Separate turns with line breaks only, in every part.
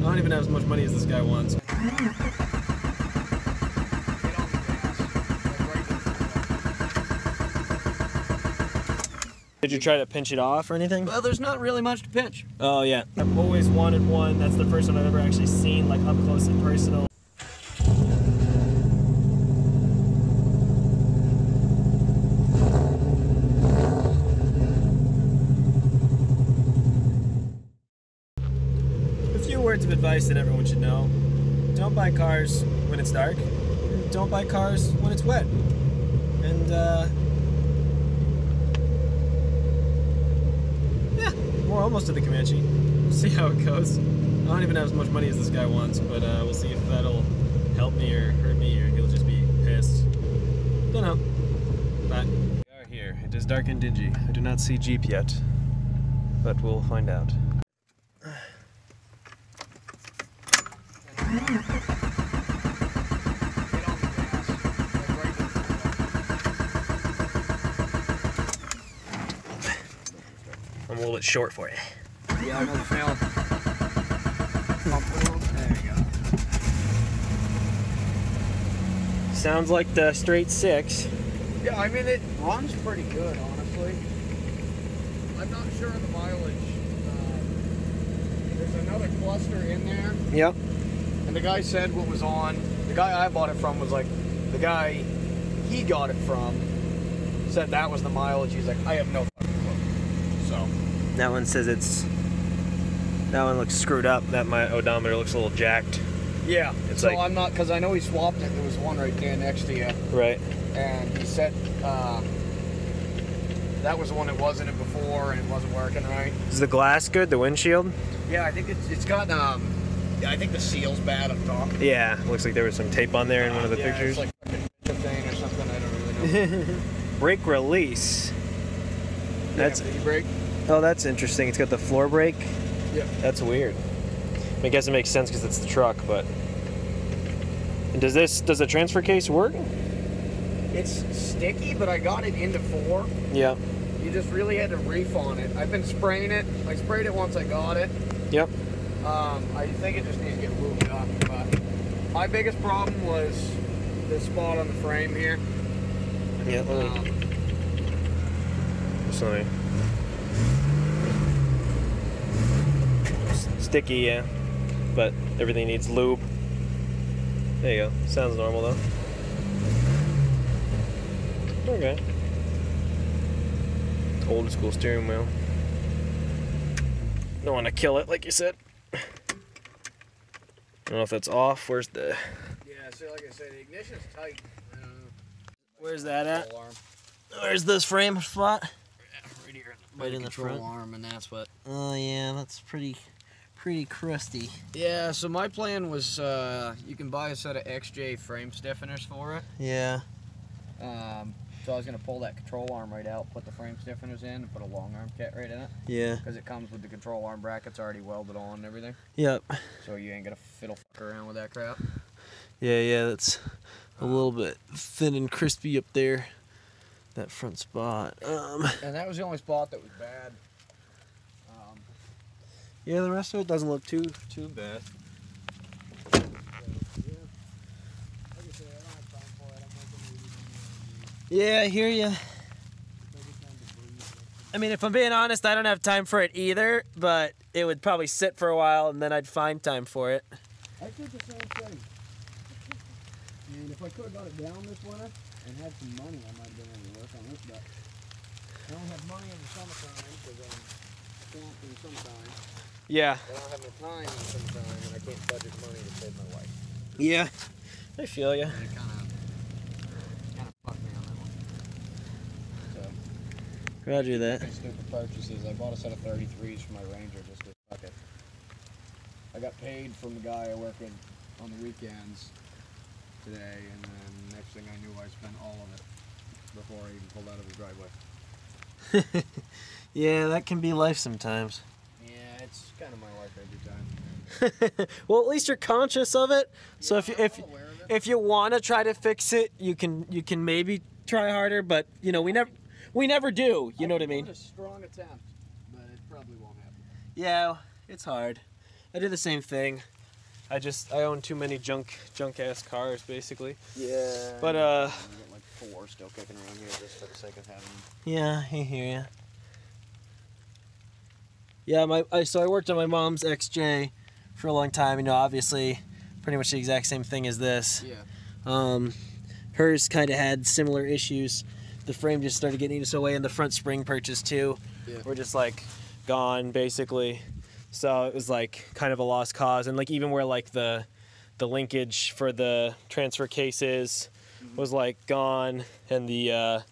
don't even have as much money as this guy wants. Did you try to pinch it off or anything?
Well, there's not really much to pinch.
Oh yeah. I've always wanted one. That's the first one I've ever actually seen, like up close and personal. A few words of advice that everyone should know. Don't buy cars when it's dark. Don't buy cars when it's wet. And we're almost to the Comanche. We'll see how it goes. I don't even have as much money as this guy wants, but we'll see if that'll help me or hurt me, or he'll just be pissed. Don't know. But we are here. It is dark and dingy. I do not see Jeep yet, but we'll find out. I'm a little bit short for you.
Yeah, I know the feeling. There you go.
Sounds like the straight 6.
Yeah, I mean, it runs pretty good, honestly. I'm not sure of the mileage. There's another cluster in there.
Yep.
And the guy said what was on. The guy I bought it from was like, the guy he got it from said that was the mileage. He's like, I have no fucking clue. So.
That one says it's. That one looks screwed up. That my odometer looks a little jacked.
Yeah.
It's
so
like,
I'm not, because I know he swapped it. There was one right there next to you.
Right.
And he said that was the one that was in it before and it wasn't working right.
Is the glass good? The windshield?
Yeah, I think it's got yeah, I think the seal's bad up top.
Yeah. Looks like there was some tape on there in one of the pictures.
It's like a thing or something. I don't really know.
Brake release. That's.
Yeah, brake.
Oh, that's interesting. It's got the floor brake.
Yeah.
That's weird. I guess it makes sense because it's the truck, but. And does the transfer case work?
It's sticky, but I got it into 4.
Yeah.
You just really had to reef on it. I've been spraying it. I sprayed it once I got it.
Yep.
I think it just needs to get lubed up. But my biggest problem was this spot on the frame here.
Yeah. Sorry. Sticky, yeah. But everything needs lube. There you go. Sounds normal though. Okay. Old school steering wheel. Don't want to kill it, like you said. I don't know if that's off. Where's the...
Yeah, so like I said, the ignition's tight.
Where's that at? Where's this frame spot?
Yeah, right here.
Right in the front.
Arm, and that's what...
Oh yeah, that's pretty crusty.
Yeah, so my plan was you can buy a set of XJ frame stiffeners for it.
Yeah.
So I was going to pull that control arm right out, put the frame stiffeners in, and put a long arm kit right in it.
Yeah.
Because it comes with the control arm brackets already welded on and everything.
Yep.
So you ain't going to fiddle fuck around with that crap.
Yeah, that's a little bit thin and crispy up there. That front spot.
And that was the only spot that was bad.
Yeah, the rest of it doesn't look too bad. Yeah, I hear you. I mean, if I'm being honest, I don't have time for it either, but it would probably sit for a while and then I'd find time for it.
I think the same thing. And if I could have got it down this winter and had some money, I might have been able to work on this, but I don't have money in the summertime because I'm swamped in the summertime.
Yeah.
I don't have no time in the summertime and I can't budget money to save my wife.
Yeah, I feel you.
And it kind of fucked me on that one. So,
Roger that.
stupid purchases. I bought a set of 33s for my Ranger just to fuck it. I got paid from the guy I work with on the weekends today, and then next thing I knew I spent all of it before I even pulled out of his driveway.
Yeah, that can be life sometimes.
Yeah, it's kind of my life every time.
Well, at least you're conscious of it. So
Yeah,
if you want to try to fix it, you can maybe try harder. But you know, we never do. You know what I mean?
A strong attempt, but it probably won't happen.
Yeah, it's hard. I did the same thing. I own too many junk ass cars, basically.
Yeah.
But
I got like 4 still kicking around here just for the sake of having them.
Yeah, I hear ya. Yeah, so I worked on my mom's XJ for a long time. You know, obviously, pretty much the exact same thing as this.
Yeah.
Hers kind of had similar issues. The frame just started getting eaten away, and the front spring purchase too.
Yeah.
Were just like gone basically. So it was like kind of a lost cause, and like even where like the linkage for the transfer cases was like gone, and the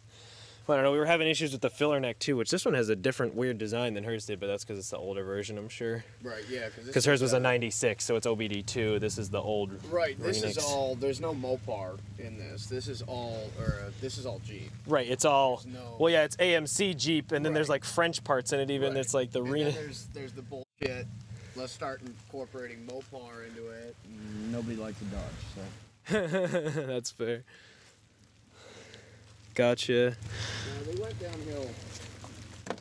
I don't know, we were having issues with the filler neck too, which this one has a different weird design than hers did, but that's because it's the older version, I'm sure.
Right, yeah.
Because hers was a 96, so it's OBD2. This is the old.
Right, this
Renix.
is all, there's no Mopar in this. This is all Jeep.
Right, it's all,
There's no-
well yeah, it's AMC Jeep, and then there's
Right.
like French parts in it even.
Right.
It's like the
And
Renix.
then there's the bullshit. Let's start incorporating Mopar into it. Nobody likes a Dodge, so.
That's fair. Gotcha.
Yeah, they went downhill. I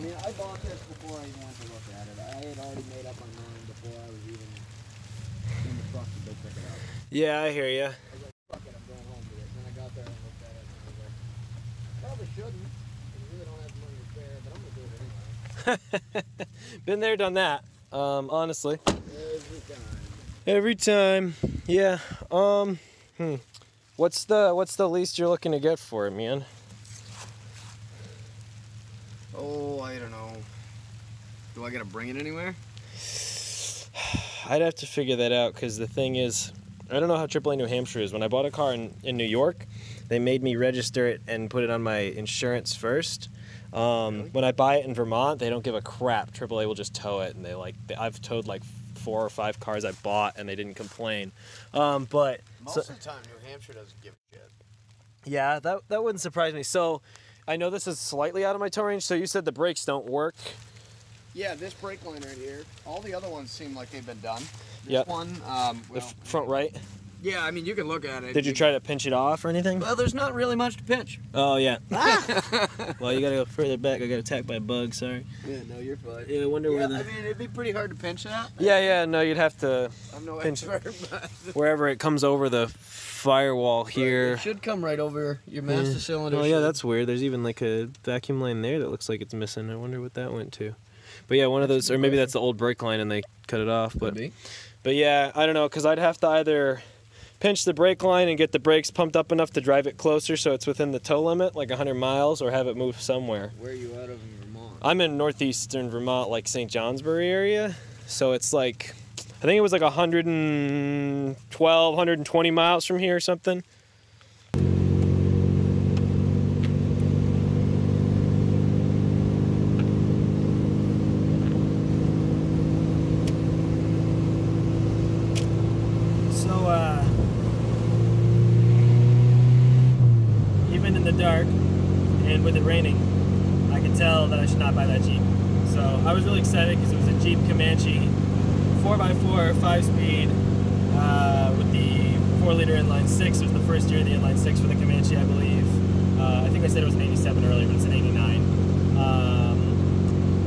mean, I bought this before I even went to look at it. I had already made up my mind before I was even in the truck to go pick it up.
Yeah, I hear ya.
I was like, fuck it, I'm going home with it. Then I got there and looked at it and I was like, probably shouldn't. I really don't have the money to spare, but I'm going to do it anyway.
Been there, done that. Honestly.
Every time.
Every time. Yeah. What's the least you're looking to get for it, man?
Oh, I don't know. Do I gotta bring it anywhere?
I'd have to figure that out, because the thing is, I don't know how AAA New Hampshire is. When I bought a car in New York, they made me register it and put it on my insurance first.
Really?
When I buy it in Vermont, they don't give a crap. AAA will just tow it, and I've towed like 4 or 5 cars I bought, and they didn't complain. But
Most of the time, New Hampshire doesn't give a shit.
yeah, that wouldn't surprise me. So I know this is slightly out of my tow range. So you said the brakes don't work.
Yeah, this brake line right here. All the other ones seem like they've been done. This
Yep.
one,
The front right.
yeah, I mean, you can look at it.
Did you try to pinch it off or anything?
Well, there's not really much to pinch.
Oh yeah. Well, you gotta go further back. I got attacked by a bug. Sorry.
Yeah, no, you're fine.
Yeah, I wonder where the.
I mean, it'd be pretty hard to pinch that.
Yeah. No, you'd have to
I'm no
pinch
expert, but
wherever it comes over the firewall here.
it should come right over your master cylinder.
Oh yeah, that's weird. There's even like a vacuum line there that looks like it's missing. I wonder what that went to. But yeah, one of those, or maybe that's the old brake line and they cut it off. But yeah, I don't know, because I'd have to either pinch the brake line and get the brakes pumped up enough to drive it closer so it's within the tow limit, like 100 miles, or have it move somewhere.
Where are you out of in Vermont?
I'm in northeastern Vermont, like St. Johnsbury area. So it's like, I think it was like 112, 120 miles from here or something. Even in the dark and with it raining, I could tell that I should not buy that Jeep. So I was really excited because it was a Jeep Comanche 4x4 5-speed with the 4-liter inline 6. It was the first year of the inline 6 for the Comanche, I believe. I think I said it was an 87 earlier, but it's an 89.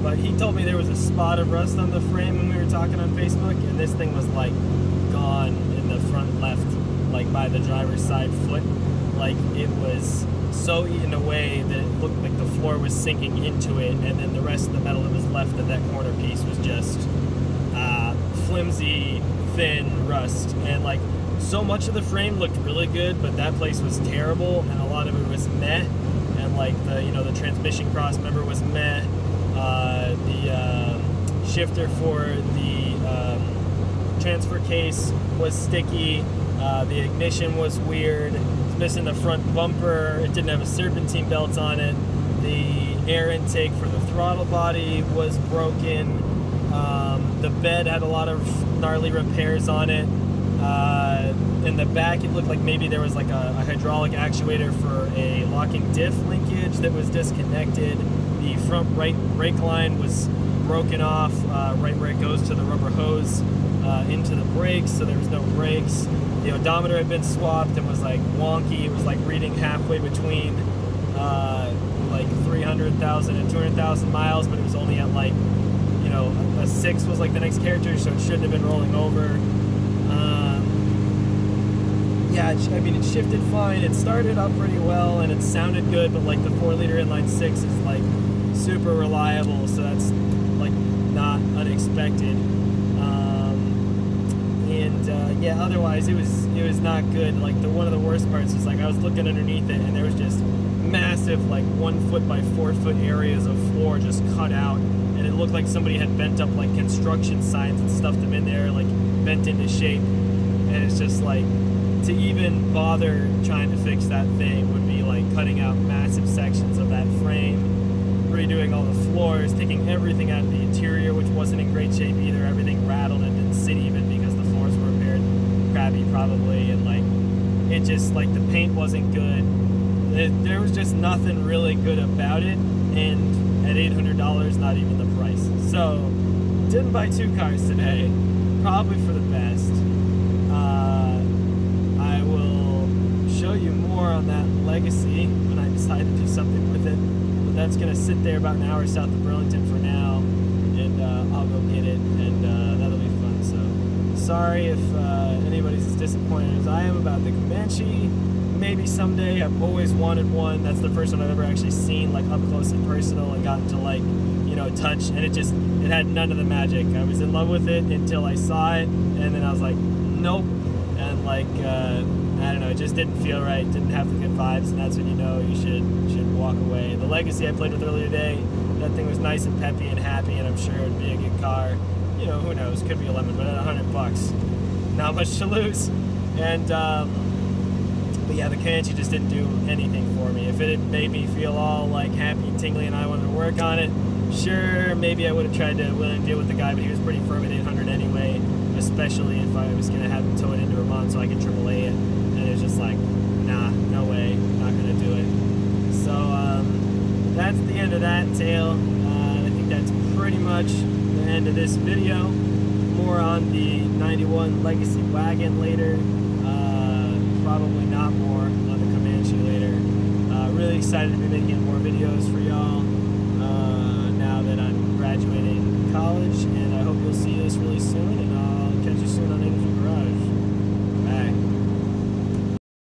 But he told me there was a spot of rust on the frame when we were talking on Facebook, and this thing was like gone in the front left, like by the driver's side foot. Like it was so eaten away that it looked like the floor was sinking into it, and then the rest of the metal that was left of that corner piece was just flimsy, thin rust. And like so much of the frame looked really good, but that place was terrible, and a lot of it was meh. And like the transmission cross member was meh. The shifter for the transfer case was sticky. The ignition was weird. It's missing the front bumper. It didn't have a serpentine belt on it. The air intake for the throttle body was broken. The bed had a lot of gnarly repairs on it. In the back, it looked like maybe there was like a hydraulic actuator for a locking diff linkage that was disconnected. The front right brake line was broken off, right where it goes to the rubber hose into the brakes, so there was no brakes. The odometer had been swapped and was like wonky. It was like reading halfway between like 300,000 and 200,000 miles, but it was only at like know, a 6 was like the next character, so it shouldn't have been rolling over. Yeah, I mean, it shifted fine. It started up pretty well, and it sounded good, but like the 4-liter inline 6 is like super reliable, so that's like not unexpected. Yeah, otherwise it was not good. Like one of the worst parts was like I was looking underneath it, and there was just massive like 1 foot by 4 foot areas of floor just cut out, and it looked like somebody had bent up like construction signs and stuffed them in there, like bent into shape. And it's just like, to even bother trying to fix that thing would be like cutting out massive sections of that frame, redoing all the floors, taking everything out of the interior, which wasn't in great shape either. Everything rattled and didn't sit even because the floors were repaired crappy probably, and like it just, like, the paint wasn't good. There was just nothing really good about it, and at $800, not even the price. So didn't buy 2 cars today, probably for the best. I will show you more on that Legacy when I decide to do something with it, but that's gonna sit there about an hour south of Burlington for now, and I'll go get it, and that'll be fun. So sorry if anybody's as disappointed as I am about the Comanche. Maybe someday. I've always wanted one. That's the first one I've ever actually seen, like, up close and personal, and gotten to, like, you know, touch, and it had none of the magic. I was in love with it until I saw it, and then I was like, nope. And like, I don't know, it just didn't feel right, didn't have the good vibes, and that's when you know you should walk away. The Legacy I played with earlier today, that thing was nice and peppy and happy, and I'm sure it'd be a good car. You know, who knows, could be a lemon, but at $100, not much to lose. And but yeah, the Comanche just didn't do anything for me. If it had made me feel all like happy and tingly and I wanted to work on it, sure, maybe I would have tried to will and deal with the guy, but he was pretty firm at 800 anyway, especially if I was going to have him tow it into Vermont so I could AAA it. And it was just like, nah, no way, not going to do it. So that's the end of that tale. I think that's pretty much the end of this video. More on the 91 Legacy wagon later. Probably not more on the Comanche later. Really excited to be making more videos for y'all now that I'm graduating college, and I hope you'll see this really soon.